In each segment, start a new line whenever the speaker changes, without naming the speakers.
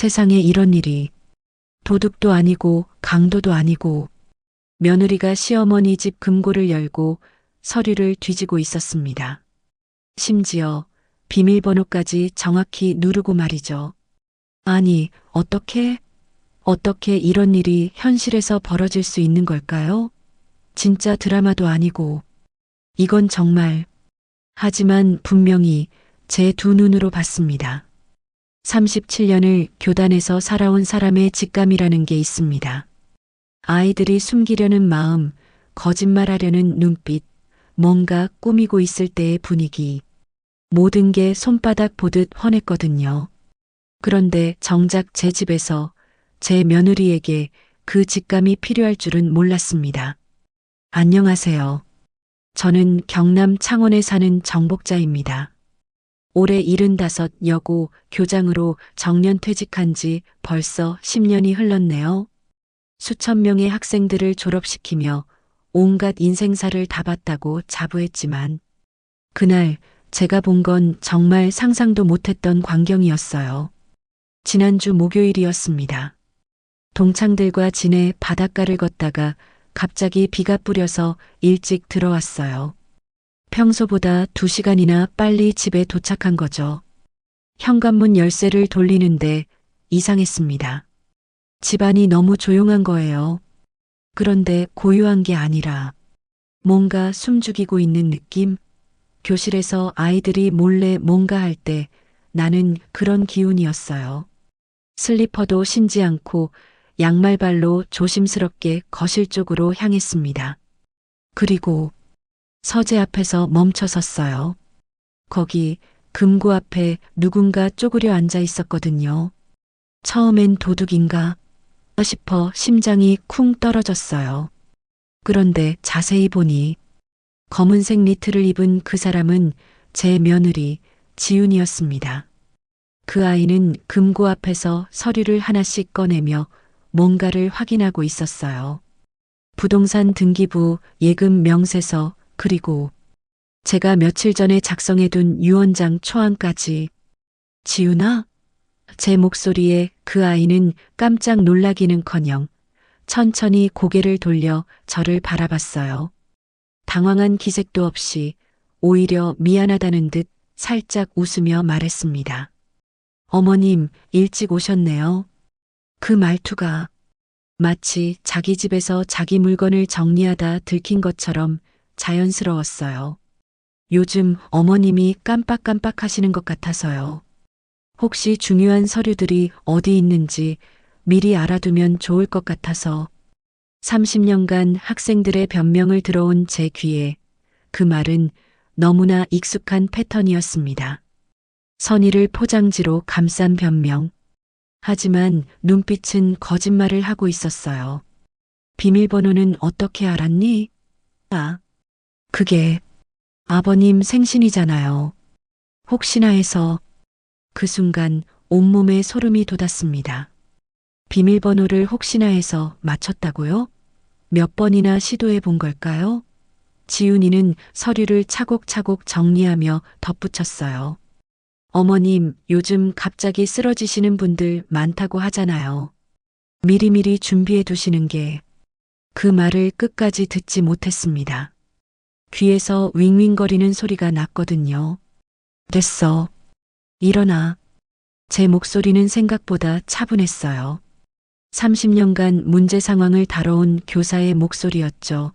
세상에 이런 일이. 도둑도 아니고 강도도 아니고 며느리가 시어머니 집 금고를 열고 서류를 뒤지고 있었습니다. 심지어 비밀번호까지 정확히 누르고 말이죠. 아니, 어떻게 이런 일이 현실에서 벌어질 수 있는 걸까요? 진짜 드라마도 아니고. 이건 정말. 하지만 분명히 제 두 눈으로 봤습니다. 37년을 교단에서 살아온 사람의 직감이라는 게 있습니다. 아이들이 숨기려는 마음, 거짓말하려는 눈빛, 뭔가 꾸미고 있을 때의 분위기. 모든 게 손바닥 보듯 훤했거든요. 그런데 정작 제 집에서 제 며느리에게 그 직감이 필요할 줄은 몰랐습니다. 안녕하세요. 저는 경남 창원에 사는 정복자입니다. 올해 75 여고 교장으로 정년 퇴직한 지 벌써 10년이 흘렀네요. 수천 명의 학생들을 졸업시키며 온갖 인생사를 다 봤다고 자부했지만 그날 제가 본 건 정말 상상도 못했던 광경이었어요. 지난주 목요일이었습니다. 동창들과 지내 바닷가를 걷다가 갑자기 비가 뿌려서 일찍 들어왔어요. 평소보다 2시간이나 빨리 집에 도착한 거죠. 현관문 열쇠를 돌리는데 이상했습니다. 집안이 너무 조용한 거예요. 그런데 고요한 게 아니라 뭔가 숨죽이고 있는 느낌? 교실에서 아이들이 몰래 뭔가 할 때 나는 그런 기운이었어요. 슬리퍼도 신지 않고 양말발로 조심스럽게 거실 쪽으로 향했습니다. 그리고 서재 앞에서 멈춰 섰어요. 거기 금고 앞에 누군가 쪼그려 앉아 있었거든요. 처음엔 도둑인가 싶어 심장이 쿵 떨어졌어요. 그런데 자세히 보니 검은색 니트를 입은 그 사람은 제 며느리 지윤이었습니다. 그 아이는 금고 앞에서 서류를 하나씩 꺼내며 뭔가를 확인하고 있었어요. 부동산 등기부, 예금 명세서, 그리고 제가 며칠 전에 작성해둔 유언장 초안까지. 지윤아? 제 목소리에 그 아이는 깜짝 놀라기는커녕 천천히 고개를 돌려 저를 바라봤어요. 당황한 기색도 없이 오히려 미안하다는 듯 살짝 웃으며 말했습니다. 어머님, 일찍 오셨네요. 그 말투가 마치 자기 집에서 자기 물건을 정리하다 들킨 것처럼 자연스러웠어요. 요즘 어머님이 깜빡깜빡 하시는 것 같아서요. 혹시 중요한 서류들이 어디 있는지 미리 알아두면 좋을 것 같아서. 30년간 학생들의 변명을 들어온 제 귀에 그 말은 너무나 익숙한 패턴이었습니다. 선의를 포장지로 감싼 변명. 하지만 눈빛은 거짓말을 하고 있었어요. 비밀번호는 어떻게 알았니? 아, 그게 아버님 생신이잖아요. 혹시나 해서. 그 순간 온몸에 소름이 돋았습니다. 비밀번호를 혹시나 해서 맞췄다고요? 몇 번이나 시도해 본 걸까요? 지훈이는 서류를 차곡차곡 정리하며 덧붙였어요. 어머님, 요즘 갑자기 쓰러지시는 분들 많다고 하잖아요. 미리미리 준비해 두시는 게. 그 말을 끝까지 듣지 못했습니다. 귀에서 윙윙거리는 소리가 났거든요. 됐어. 일어나. 제 목소리는 생각보다 차분했어요. 30년간 문제 상황을 다뤄온 교사의 목소리였죠.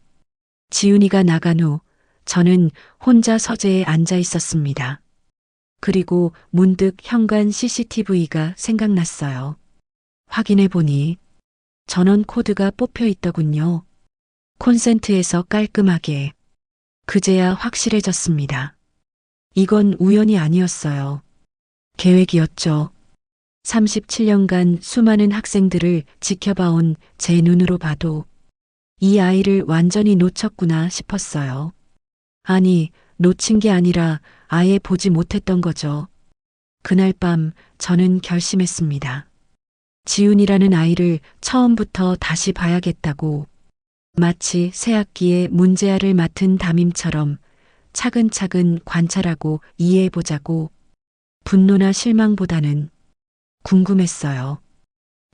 지훈이가 나간 후 저는 혼자 서재에 앉아 있었습니다. 그리고 문득 현관 CCTV가 생각났어요. 확인해 보니 전원 코드가 뽑혀 있더군요. 콘센트에서 깔끔하게. 그제야 확실해졌습니다. 이건 우연이 아니었어요. 계획이었죠. 37년간 수많은 학생들을 지켜봐온 제 눈으로 봐도 이 아이를 완전히 놓쳤구나 싶었어요. 아니, 놓친 게 아니라 아예 보지 못했던 거죠. 그날 밤 저는 결심했습니다. 지훈이라는 아이를 처음부터 다시 봐야겠다고. 마치 새학기에 문제아를 맡은 담임처럼 차근차근 관찰하고 이해해보자고. 분노나 실망보다는 궁금했어요.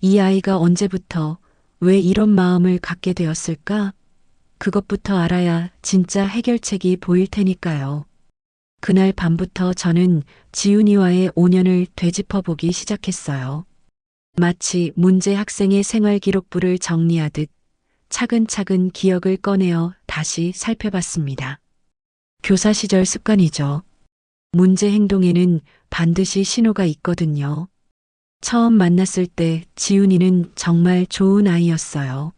이 아이가 언제부터 왜 이런 마음을 갖게 되었을까? 그것부터 알아야 진짜 해결책이 보일 테니까요. 그날 밤부터 저는 지훈이와의 5년을 되짚어보기 시작했어요. 마치 문제 학생의 생활 기록부를 정리하듯 차근차근 기억을 꺼내어 다시 살펴봤습니다. 교사 시절 습관이죠. 문제 행동에는 반드시 신호가 있거든요. 처음 만났을 때 지훈이는 정말 좋은 아이였어요.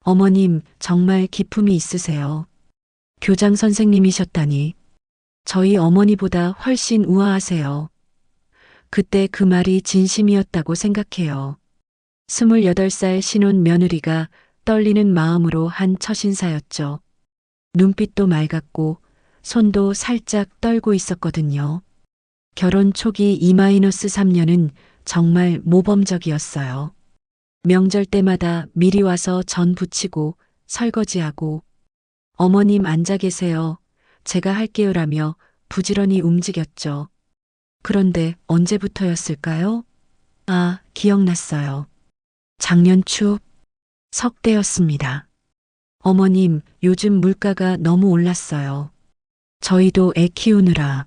어머님, 정말 기품이 있으세요. 교장 선생님이셨다니. 저희 어머니보다 훨씬 우아하세요. 그때 그 말이 진심이었다고 생각해요. 28살 신혼 며느리가 떨리는 마음으로 한 첫인사였죠. 눈빛도 맑았고 손도 살짝 떨고 있었거든요. 결혼 초기 2-3년은 정말 모범적이었어요. 명절 때마다 미리 와서 전 부치고 설거지하고 어머님 앉아 계세요. 제가 할게요라며 부지런히 움직였죠. 그런데 언제부터였을까요? 아, 기억났어요. 작년 초 석 때였습니다. 어머님, 요즘 물가가 너무 올랐어요. 저희도 애 키우느라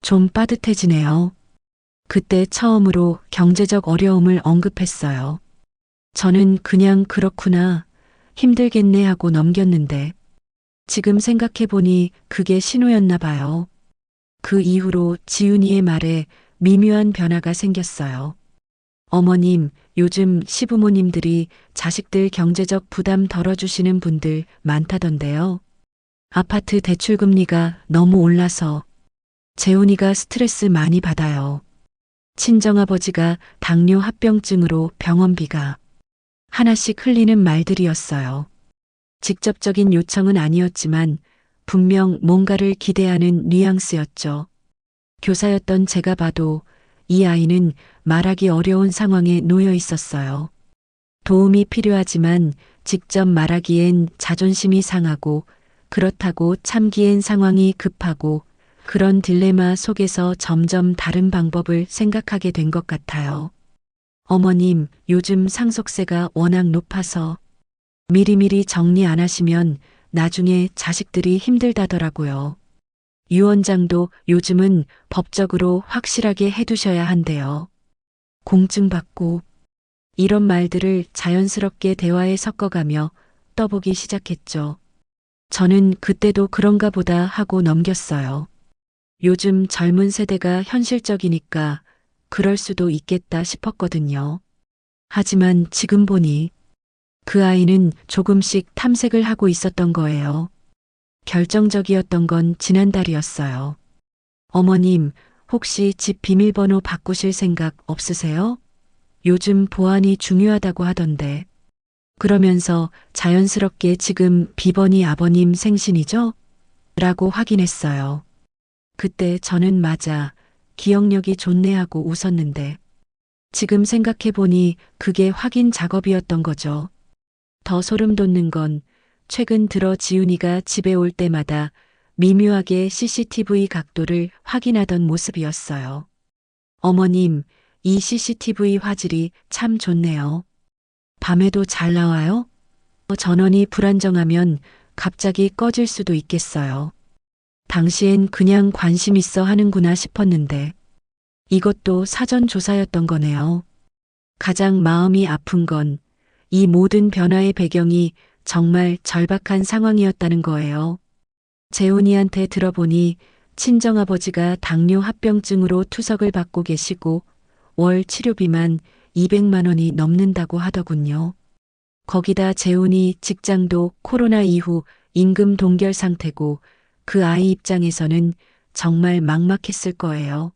좀 빠듯해지네요. 그때 처음으로 경제적 어려움을 언급했어요. 저는 그냥 그렇구나, 힘들겠네 하고 넘겼는데 지금 생각해보니 그게 신호였나 봐요. 그 이후로 지훈이의 말에 미묘한 변화가 생겼어요. 어머님, 요즘 시부모님들이 자식들 경제적 부담 덜어주시는 분들 많다던데요. 아파트 대출금리가 너무 올라서 재훈이가 스트레스 많이 받아요. 친정아버지가 당뇨 합병증으로 병원비가 하나씩 흘리는 말들이었어요. 직접적인 요청은 아니었지만 분명 뭔가를 기대하는 뉘앙스였죠. 교사였던 제가 봐도 이 아이는 말하기 어려운 상황에 놓여 있었어요. 도움이 필요하지만 직접 말하기엔 자존심이 상하고 그렇다고 참기엔 상황이 급하고 그런 딜레마 속에서 점점 다른 방법을 생각하게 된 것 같아요. 어머님, 요즘 상속세가 워낙 높아서 미리미리 정리 안 하시면 나중에 자식들이 힘들다더라고요. 유언장도 요즘은 법적으로 확실하게 해두셔야 한대요. 공증 받고 이런 말들을 자연스럽게 대화에 섞어가며 떠보기 시작했죠. 저는 그때도 그런가 보다 하고 넘겼어요. 요즘 젊은 세대가 현실적이니까 그럴 수도 있겠다 싶었거든요. 하지만 지금 보니 그 아이는 조금씩 탐색을 하고 있었던 거예요. 결정적이었던 건 지난달이었어요. 어머님, 혹시 집 비밀번호 바꾸실 생각 없으세요? 요즘 보안이 중요하다고 하던데. 그러면서 자연스럽게 지금 비번이 아버님 생신이죠? 라고 확인했어요. 그때 저는 맞아, 기억력이 좋네 하고 웃었는데 지금 생각해보니 그게 확인 작업이었던 거죠. 더 소름 돋는 건 최근 들어 지훈이가 집에 올 때마다 미묘하게 CCTV 각도를 확인하던 모습이었어요. 어머님, 이 CCTV 화질이 참 좋네요. 밤에도 잘 나와요? 전원이 불안정하면 갑자기 꺼질 수도 있겠어요. 당시엔 그냥 관심 있어 하는구나 싶었는데 이것도 사전 조사였던 거네요. 가장 마음이 아픈 건 이 모든 변화의 배경이 정말 절박한 상황이었다는 거예요. 재훈이한테 들어보니 친정아버지가 당뇨 합병증으로 투석을 받고 계시고 월 치료비만 200만 원이 넘는다고 하더군요. 거기다 재훈이 직장도 코로나 이후 임금 동결 상태고 그 아이 입장에서는 정말 막막했을 거예요.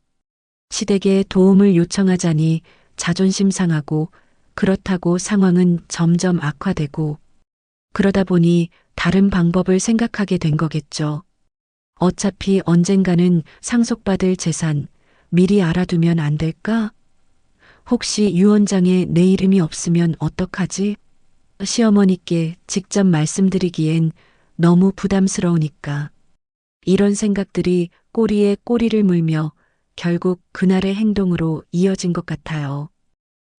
시댁에 도움을 요청하자니 자존심 상하고 그렇다고 상황은 점점 악화되고 그러다 보니 다른 방법을 생각하게 된 거겠죠. 어차피 언젠가는 상속받을 재산 미리 알아두면 안 될까? 혹시 유언장에 내 이름이 없으면 어떡하지? 시어머니께 직접 말씀드리기엔 너무 부담스러우니까. 이런 생각들이 꼬리에 꼬리를 물며 결국 그날의 행동으로 이어진 것 같아요.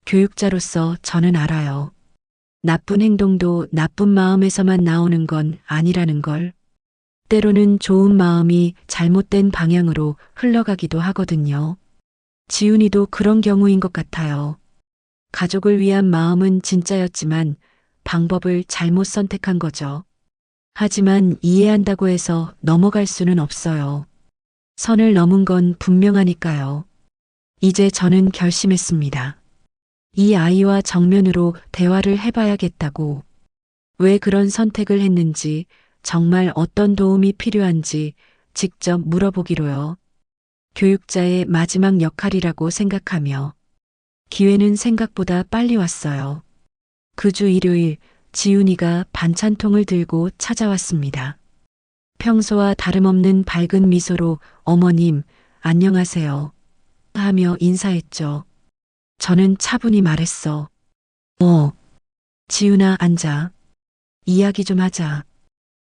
교육자로서 저는 알아요. 나쁜 행동도 나쁜 마음에서만 나오는 건 아니라는 걸. 때로는 좋은 마음이 잘못된 방향으로 흘러가기도 하거든요. 지훈이도 그런 경우인 것 같아요. 가족을 위한 마음은 진짜였지만 방법을 잘못 선택한 거죠. 하지만 이해한다고 해서 넘어갈 수는 없어요. 선을 넘은 건 분명하니까요. 이제 저는 결심했습니다. 이 아이와 정면으로 대화를 해봐야겠다고. 왜 그런 선택을 했는지, 정말 어떤 도움이 필요한지 직접 물어보기로요. 교육자의 마지막 역할이라고 생각하며 기회는 생각보다 빨리 왔어요. 그 주 일요일 지훈이가 반찬통을 들고 찾아왔습니다. 평소와 다름없는 밝은 미소로 어머님, 안녕하세요. 하며 인사했죠. 저는 차분히 말했어. 지훈아 앉아. 이야기 좀 하자.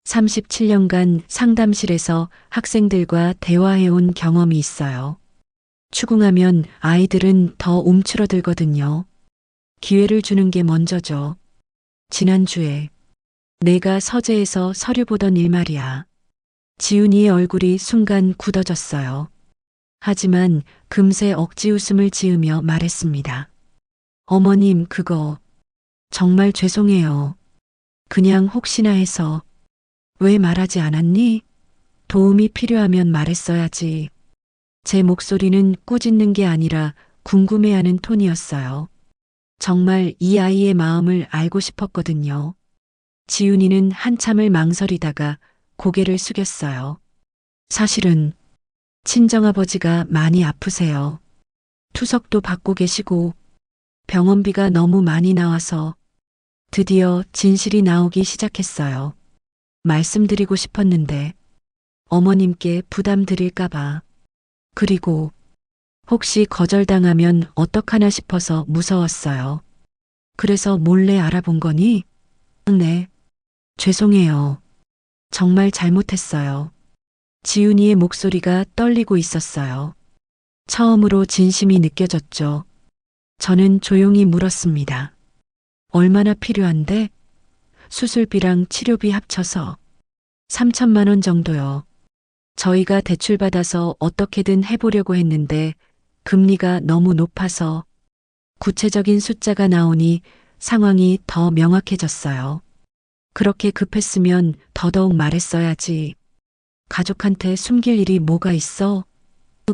37년간 상담실에서 학생들과 대화해온 경험이 있어요. 추궁하면 아이들은 더 움츠러들거든요. 기회를 주는 게 먼저죠. 지난주에 내가 서재에서 서류 보던 일 말이야. 지훈이의 얼굴이 순간 굳어졌어요. 하지만 금세 억지 웃음을 지으며 말했습니다. 어머님, 그거 정말 죄송해요. 그냥 혹시나 해서. 왜 말하지 않았니? 도움이 필요하면 말했어야지. 제 목소리는 꾸짖는 게 아니라 궁금해하는 톤이었어요. 정말 이 아이의 마음을 알고 싶었거든요. 지훈이는 한참을 망설이다가 고개를 숙였어요. 사실은 친정아버지가 많이 아프세요. 투석도 받고 계시고 병원비가 너무 많이 나와서 드디어 진실이 나오기 시작했어요. 말씀드리고 싶었는데 어머님께 부담 드릴까봐. 그리고 혹시 거절당하면 어떡하나 싶어서 무서웠어요. 그래서 몰래 알아본 거니? 네. 죄송해요. 정말 잘못했어요. 지훈이의 목소리가 떨리고 있었어요. 처음으로 진심이 느껴졌죠. 저는 조용히 물었습니다. 얼마나 필요한데? 수술비랑 치료비 합쳐서 3천만 원 정도요. 저희가 대출받아서 어떻게든 해보려고 했는데 금리가 너무 높아서 구체적인 숫자가 나오니 상황이 더 명확해졌어요. 그렇게 급했으면 더더욱 말했어야지. 가족한테 숨길 일이 뭐가 있어?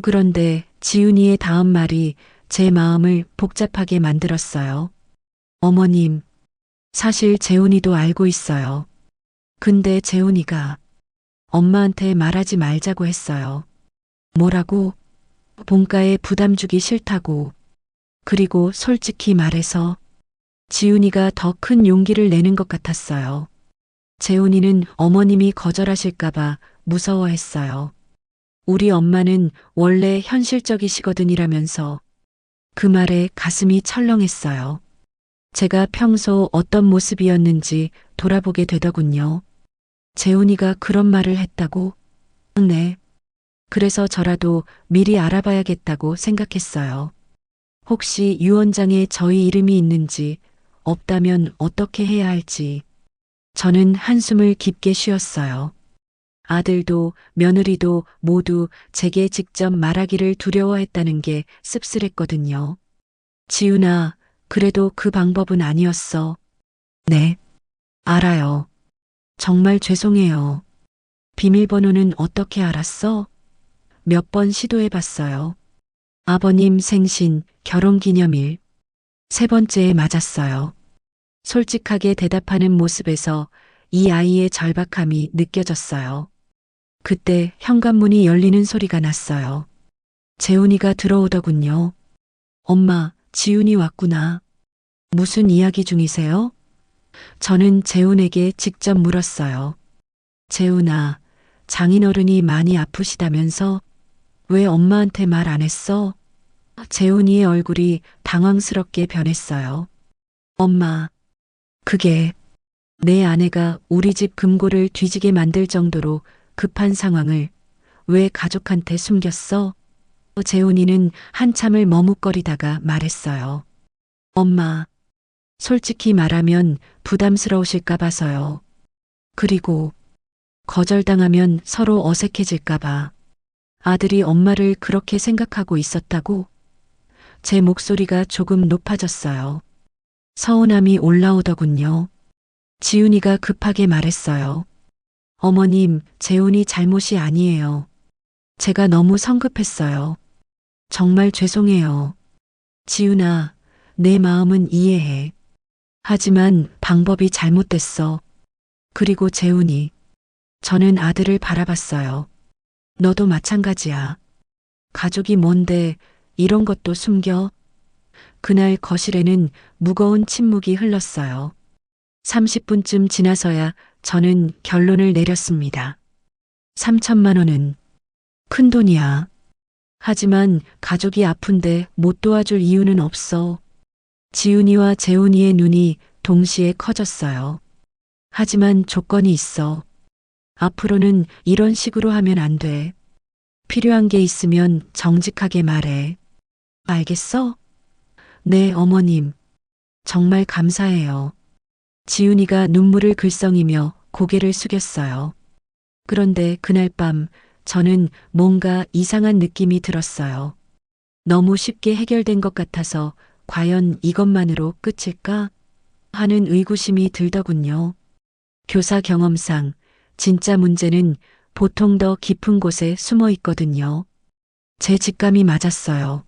그런데 지훈이의 다음 말이 제 마음을 복잡하게 만들었어요. 어머님, 사실 재훈이도 알고 있어요. 근데 재훈이가 엄마한테 말하지 말자고 했어요. 뭐라고? 본가에 부담 주기 싫다고. 그리고 솔직히 말해서 지훈이가 더 큰 용기를 내는 것 같았어요. 재훈이는 어머님이 거절하실까봐 무서워했어요. 우리 엄마는 원래 현실적이시거든이라면서 그 말에 가슴이 철렁했어요. 제가 평소 어떤 모습이었는지 돌아보게 되더군요. 재훈이가 그런 말을 했다고? 네. 그래서 저라도 미리 알아봐야겠다고 생각했어요. 혹시 유언장에 저희 이름이 있는지, 없다면 어떻게 해야 할지. 저는 한숨을 깊게 쉬었어요. 아들도 며느리도 모두 제게 직접 말하기를 두려워했다는 게 씁쓸했거든요. 지훈아, 그래도 그 방법은 아니었어. 네, 알아요. 정말 죄송해요. 비밀번호는 어떻게 알았어? 몇 번 시도해봤어요. 아버님 생신, 결혼기념일. 세 번째에 맞았어요. 솔직하게 대답하는 모습에서 이 아이의 절박함이 느껴졌어요. 그때 현관문이 열리는 소리가 났어요. 재훈이가 들어오더군요. 엄마, 지훈이 왔구나. 무슨 이야기 중이세요? 저는 재훈에게 직접 물었어요. 재훈아, 장인어른이 많이 아프시다면서 왜 엄마한테 말 안 했어? 재훈이의 얼굴이 당황스럽게 변했어요. 엄마, 그게 내 아내가 우리 집 금고를 뒤지게 만들 정도로 급한 상황을 왜 가족한테 숨겼어? 재훈이는 한참을 머뭇거리다가 말했어요. 엄마, 솔직히 말하면 부담스러우실까 봐서요. 그리고 거절당하면 서로 어색해질까 봐. 아들이 엄마를 그렇게 생각하고 있었다고? 제 목소리가 조금 높아졌어요. 서운함이 올라오더군요. 지훈이가 급하게 말했어요. 어머님, 재훈이 잘못이 아니에요. 제가 너무 성급했어요. 정말 죄송해요. 지훈아, 내 마음은 이해해. 하지만 방법이 잘못됐어. 그리고 재훈이, 저는 아들을 바라봤어요. 너도 마찬가지야. 가족이 뭔데 이런 것도 숨겨? 그날 거실에는 무거운 침묵이 흘렀어요. 30분쯤 지나서야 저는 결론을 내렸습니다. 3천만 원은 큰 돈이야. 하지만 가족이 아픈데 못 도와줄 이유는 없어. 지훈이와 재훈이의 눈이 동시에 커졌어요. 하지만 조건이 있어. 앞으로는 이런 식으로 하면 안 돼. 필요한 게 있으면 정직하게 말해. 알겠어? 네, 어머님. 정말 감사해요. 지훈이가 눈물을 글썽이며 고개를 숙였어요. 그런데 그날 밤 저는 뭔가 이상한 느낌이 들었어요. 너무 쉽게 해결된 것 같아서 과연 이것만으로 끝일까? 하는 의구심이 들더군요. 교사 경험상 진짜 문제는 보통 더 깊은 곳에 숨어 있거든요. 제 직감이 맞았어요.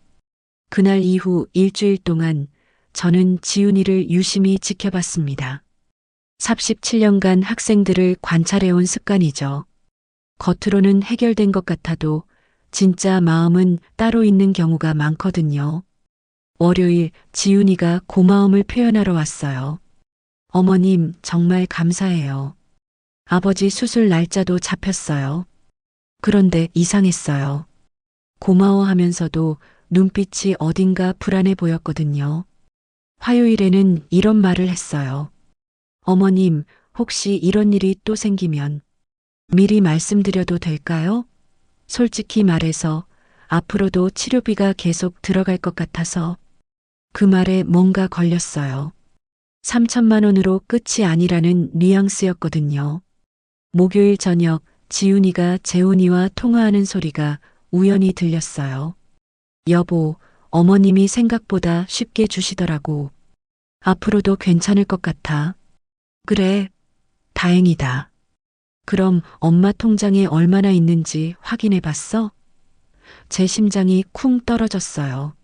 그날 이후 일주일 동안 저는 지훈이를 유심히 지켜봤습니다. 37년간 학생들을 관찰해온 습관이죠. 겉으로는 해결된 것 같아도 진짜 마음은 따로 있는 경우가 많거든요. 월요일 지훈이가 고마움을 표현하러 왔어요. 어머님, 정말 감사해요. 아버지 수술 날짜도 잡혔어요. 그런데 이상했어요. 고마워하면서도 눈빛이 어딘가 불안해 보였거든요. 화요일에는 이런 말을 했어요. 어머님, 혹시 이런 일이 또 생기면 미리 말씀드려도 될까요? 솔직히 말해서 앞으로도 치료비가 계속 들어갈 것 같아서. 그 말에 뭔가 걸렸어요. 3천만 원으로 끝이 아니라는 뉘앙스였거든요. 목요일 저녁 지훈이가 재훈이와 통화하는 소리가 우연히 들렸어요. 여보, 어머님이 생각보다 쉽게 주시더라고. 앞으로도 괜찮을 것 같아. 그래, 다행이다. 그럼 엄마 통장에 얼마나 있는지 확인해 봤어? 제 심장이 쿵 떨어졌어요.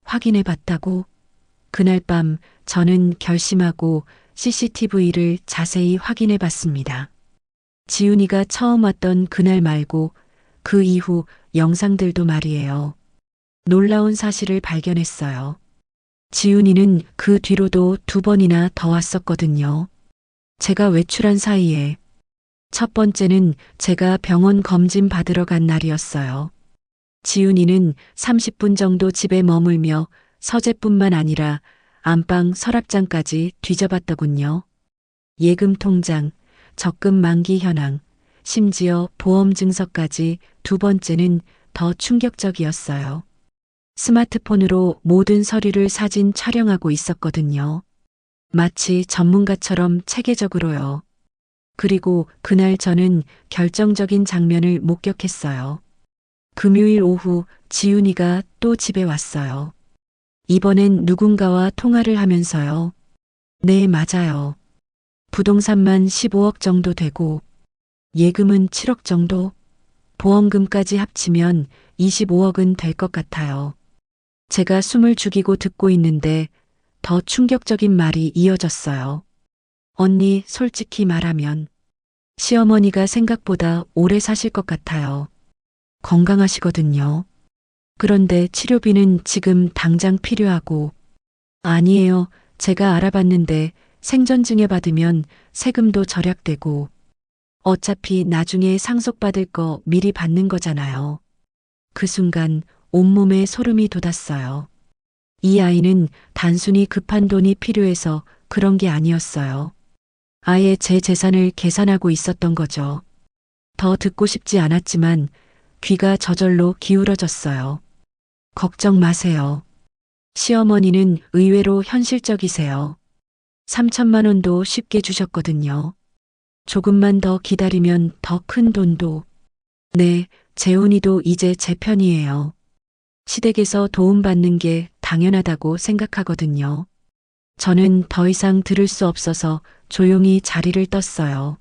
확인해 봤다고? 그날 밤 저는 결심하고 CCTV를 자세히 확인해 봤습니다. 지훈이가 처음 왔던 그날 말고 그 이후 영상들도 말이에요. 놀라운 사실을 발견했어요. 지훈이는 그 뒤로도 2번이나 더 왔었거든요. 제가 외출한 사이에. 첫 번째는 제가 병원 검진 받으러 간 날이었어요. 지훈이는 30분 정도 집에 머물며 서재뿐만 아니라 안방 서랍장까지 뒤져봤더군요. 예금 통장, 적금 만기 현황, 심지어 보험 증서까지. 2번째는 더 충격적이었어요. 스마트폰으로 모든 서류를 사진 촬영하고 있었거든요. 마치 전문가처럼 체계적으로요. 그리고 그날 저는 결정적인 장면을 목격했어요. 금요일 오후 지훈이가 또 집에 왔어요. 이번엔 누군가와 통화를 하면서요. 네, 맞아요. 부동산만 15억 정도 되고 예금은 7억 정도, 보험금까지 합치면 25억은 될 것 같아요. 제가 숨을 죽이고 듣고 있는데 더 충격적인 말이 이어졌어요. 언니, 솔직히 말하면 시어머니가 생각보다 오래 사실 것 같아요. 건강하시거든요. 그런데 치료비는 지금 당장 필요하고. 아니에요. 제가 알아봤는데 생전증에 받으면 세금도 절약되고 어차피 나중에 상속받을 거 미리 받는 거잖아요. 그 순간 온몸에 소름이 돋았어요. 이 아이는 단순히 급한 돈이 필요해서 그런 게 아니었어요. 아예 제 재산을 계산하고 있었던 거죠. 더 듣고 싶지 않았지만 귀가 저절로 기울어졌어요. 걱정 마세요. 시어머니는 의외로 현실적이세요. 3천만 원도 쉽게 주셨거든요. 조금만 더 기다리면 더 큰 돈도. 네, 재훈이도 이제 제 편이에요. 시댁에서 도움받는 게 당연하다고 생각하거든요. 저는 더 이상 들을 수 없어서 조용히 자리를 떴어요.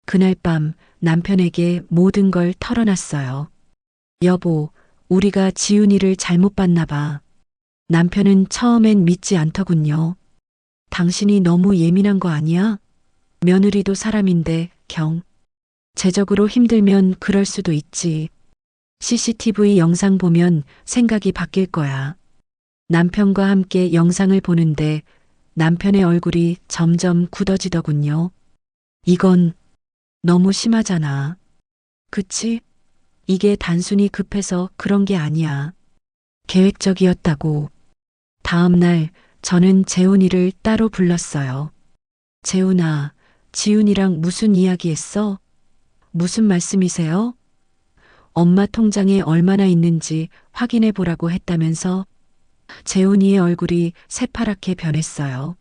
그날 밤 남편에게 모든 걸 털어놨어요. 여보, 우리가 지훈이를 잘못 봤나 봐. 남편은 처음엔 믿지 않더군요. 당신이 너무 예민한 거 아니야? 며느리도 사람인데 제적으로 힘들면 그럴 수도 있지. CCTV 영상 보면 생각이 바뀔 거야. 남편과 함께 영상을 보는데 남편의 얼굴이 점점 굳어지더군요. 이건 너무 심하잖아. 그치? 이게 단순히 급해서 그런 게 아니야. 계획적이었다고. 다음 날 저는 재훈이를 따로 불렀어요. 재훈아, 지훈이랑 무슨 이야기 했어? 무슨 말씀이세요? 엄마 통장에 얼마나 있는지 확인해 보라고 했다면서? 재훈이의 얼굴이 새파랗게 변했어요.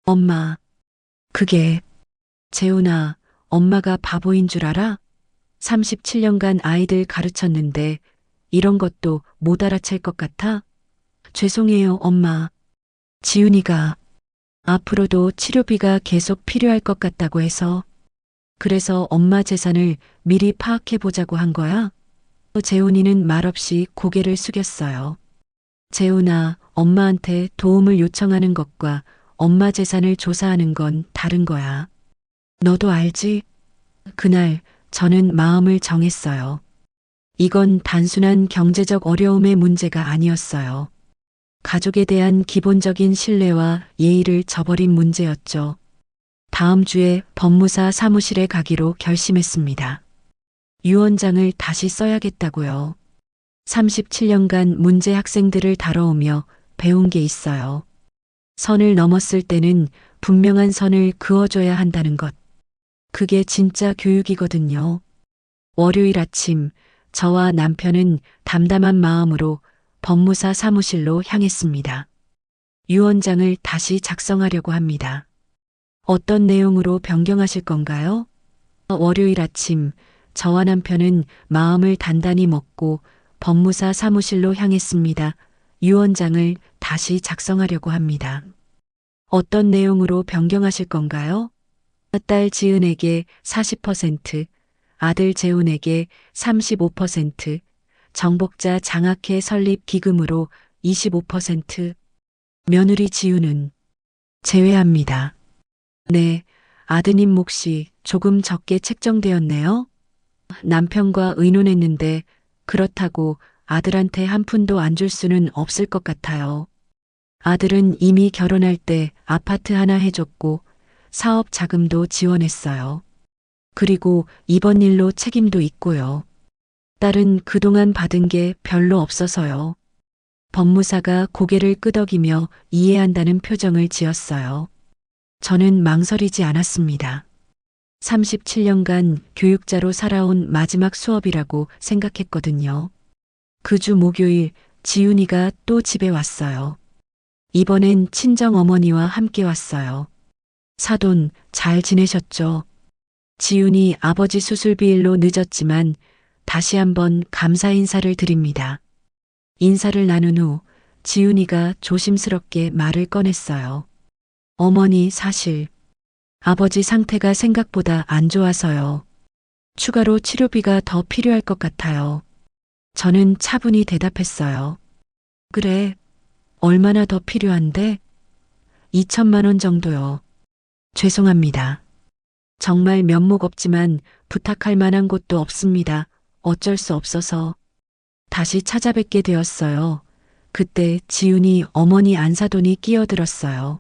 엄마, 그게, 재훈아, 엄마가 바보인 줄 알아? 37년간 아이들 가르쳤는데 이런 것도 못 알아챌 것 같아? 죄송해요, 엄마. 지훈이가 앞으로도 치료비가 계속 필요할 것 같다고 해서 그래서 엄마 재산을 미리 파악해 보자고 한 거야? 재훈이는 말없이 고개를 숙였어요. 재훈아, 엄마한테 도움을 요청하는 것과 엄마 재산을 조사하는 건 다른 거야. 너도 알지? 그날 저는 마음을 정했어요. 이건 단순한 경제적 어려움의 문제가 아니었어요. 가족에 대한 기본적인 신뢰와 예의를 저버린 문제였죠. 다음 주에 법무사 사무실에 가기로 결심했습니다. 유언장을 다시 써야겠다고요. 37년간 문제 학생들을 다뤄오며 배운 게 있어요. 선을 넘었을 때는 분명한 선을 그어줘야 한다는 것. 그게 진짜 교육이거든요. 월요일 아침 저와 남편은 담담한 마음으로 법무사 사무실로 향했습니다. 유언장을 다시 작성하려고 합니다. 어떤 내용으로 변경하실 건가요? 월요일 아침 저와 남편은 마음을 단단히 먹고 법무사 사무실로 향했습니다. 유언장을 다시 작성하려고 합니다. 어떤 내용으로 변경하실 건가요? 딸 지은에게 40%, 아들 재훈에게 35%, 정복자 장학회 설립 기금으로 25%, 며느리 지훈은 제외합니다. 네, 아드님 몫이 조금 적게 책정되었네요. 남편과 의논했는데 그렇다고 아들한테 한 푼도 안 줄 수는 없을 것 같아요. 아들은 이미 결혼할 때 아파트 하나 해줬고 사업 자금도 지원했어요. 그리고 이번 일로 책임도 있고요. 딸은 그동안 받은 게 별로 없어서요. 법무사가 고개를 끄덕이며 이해한다는 표정을 지었어요. 저는 망설이지 않았습니다. 37년간 교육자로 살아온 마지막 수업이라고 생각했거든요. 그 주 목요일 지훈이가 또 집에 왔어요. 이번엔 친정 어머니와 함께 왔어요. 사돈 잘 지내셨죠? 지훈이 아버지 수술비 일로 늦었지만 다시 한번 감사 인사를 드립니다. 인사를 나눈 후 지훈이가 조심스럽게 말을 꺼냈어요. 어머니 사실 아버지 상태가 생각보다 안 좋아서요. 추가로 치료비가 더 필요할 것 같아요. 저는 차분히 대답했어요. 그래, 얼마나 더 필요한데? 2천만 원 정도요. 죄송합니다. 정말 면목 없지만 부탁할 만한 곳도 없습니다. 어쩔 수 없어서. 다시 찾아뵙게 되었어요. 그때 지훈이 어머니 안사돈이 끼어들었어요.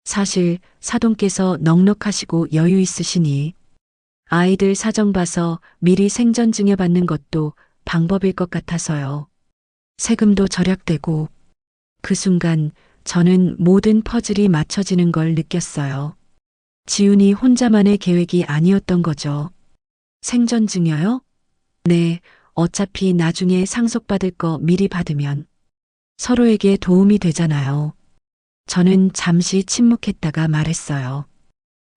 사실 사돈께서 넉넉하시고 여유 있으시니 아이들 사정 봐서 미리 생전 증여받는 것도 방법일 것 같아서요. 세금도 절약되고 그 순간 저는 모든 퍼즐이 맞춰지는 걸 느꼈어요. 지훈이 혼자만의 계획이 아니었던 거죠. 생전 증여요? 네, 어차피 나중에 상속받을 거 미리 받으면 서로에게 도움이 되잖아요. 저는 잠시 침묵했다가 말했어요.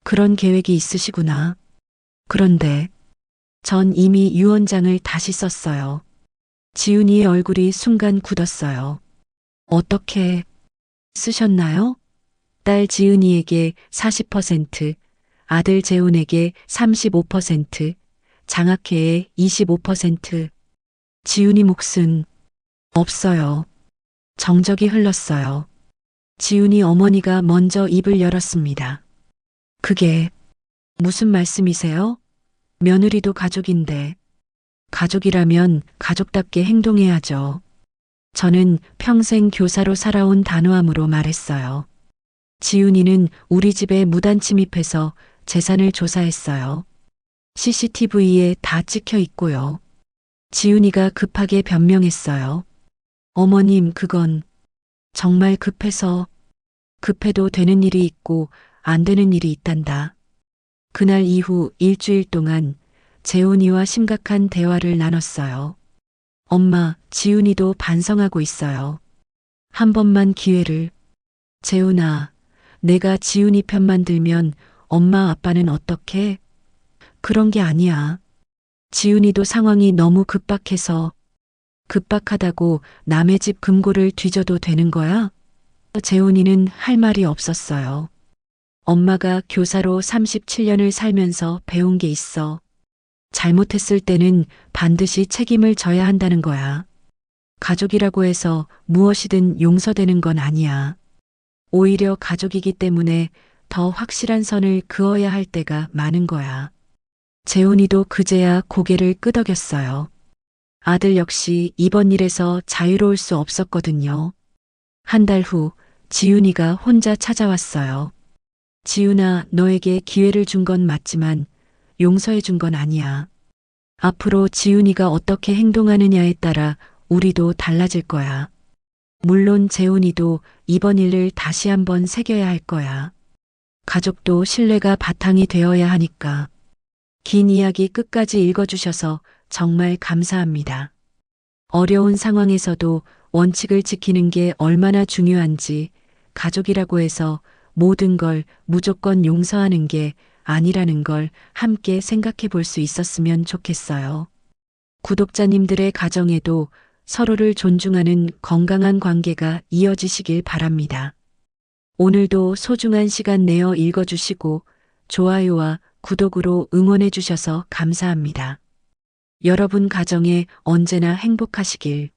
그런 계획이 있으시구나. 그런데 전 이미 유언장을 다시 썼어요. 지훈이의 얼굴이 순간 굳었어요. 어떻게 쓰셨나요? 딸 지은이에게 40%, 아들 재훈에게 35%, 장학회에 25%. 지훈이 몫은 없어요. 정적이 흘렀어요. 지훈이 어머니가 먼저 입을 열었습니다. 그게 무슨 말씀이세요? 며느리도 가족인데 가족이라면 가족답게 행동해야죠. 저는 평생 교사로 살아온 단호함으로 말했어요. 지훈이는 우리 집에 무단 침입해서 재산을 조사했어요. CCTV에 다 찍혀 있고요. 지훈이가 급하게 변명했어요. 어머님, 그건 정말 급해도 되는 일이 있고 안 되는 일이 있단다. 그날 이후 일주일 동안 재훈이와 심각한 대화를 나눴어요. 엄마, 지훈이도 반성하고 있어요. 한 번만 기회를. 재훈아, 내가 지훈이 편만 들면 엄마 아빠는 어떻게? 그런 게 아니야. 지훈이도 상황이 너무 급박하다고 남의 집 금고를 뒤져도 되는 거야? 재훈이는 할 말이 없었어요. 엄마가 교사로 37년을 살면서 배운 게 있어. 잘못했을 때는 반드시 책임을 져야 한다는 거야. 가족이라고 해서 무엇이든 용서되는 건 아니야. 오히려 가족이기 때문에 더 확실한 선을 그어야 할 때가 많은 거야. 재훈이도 그제야 고개를 끄덕였어요. 아들 역시 이번 일에서 자유로울 수 없었거든요. 한 달 후 지훈이가 혼자 찾아왔어요. 지훈아, 너에게 기회를 준 건 맞지만 용서해 준 건 아니야. 앞으로 지훈이가 어떻게 행동하느냐에 따라 우리도 달라질 거야. 물론 재훈이도 이번 일을 다시 한번 새겨야 할 거야. 가족도 신뢰가 바탕이 되어야 하니까. 긴 이야기 끝까지 읽어주셔서 정말 감사합니다. 어려운 상황에서도 원칙을 지키는 게 얼마나 중요한지, 가족이라고 해서 모든 걸 무조건 용서하는 게 아니라는 걸 함께 생각해 볼 수 있었으면 좋겠어요. 구독자님들의 가정에도 서로를 존중하는 건강한 관계가 이어지시길 바랍니다. 오늘도 소중한 시간 내어 읽어주시고 좋아요와 구독으로 응원해 주셔서 감사합니다. 여러분 가정에 언제나 행복하시길.